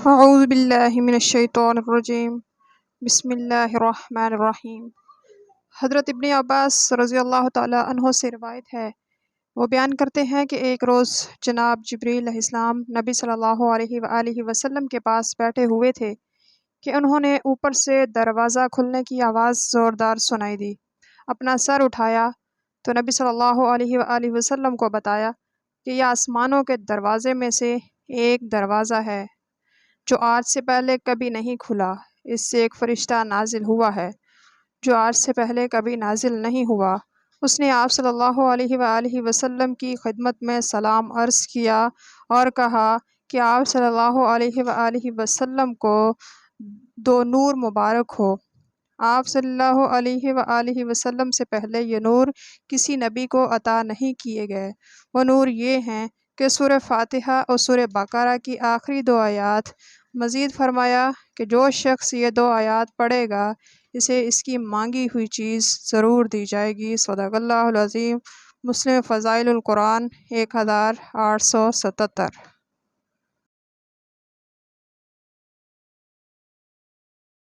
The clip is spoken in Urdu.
اعوذ باللہ من الشیطان الرجیم بسم اللہ الرحمن الرحیم۔ حضرت ابن عباس رضی اللہ تعالیٰ عنہ سے روایت ہے، وہ بیان کرتے ہیں کہ ایک روز جناب جبریل علیہ السلام نبی صلی اللہ علیہ وآلہ وسلم کے پاس بیٹھے ہوئے تھے کہ انہوں نے اوپر سے دروازہ کھلنے کی آواز زوردار سنائی دی۔ اپنا سر اٹھایا تو نبی صلی اللہ علیہ وآلہ وسلم کو بتایا کہ یہ آسمانوں کے دروازے میں سے ایک دروازہ ہے جو آج سے پہلے کبھی نہیں کھلا، اس سے ایک فرشتہ نازل ہوا ہے جو آج سے پہلے کبھی نازل نہیں ہوا۔ اس نے آپ صلی اللہ علیہ وآلہ وسلم کی خدمت میں سلام عرض کیا اور کہا کہ آپ صلی اللہ علیہ وآلہ وسلم کو دو نور مبارک ہو۔ آپ صلی اللہ علیہ وآلہ وسلم سے پہلے یہ نور کسی نبی کو عطا نہیں کیے گئے۔ وہ نور یہ ہیں کہ سورہ فاتحہ اور سورہ بقرہ کی آخری دو آیات۔ مزید فرمایا کہ جو شخص یہ دو آیات پڑھے گا اسے اس کی مانگی ہوئی چیز ضرور دی جائے گی۔ صدق اللہ العظیم۔ مسلم فضائل القرآن 1877۔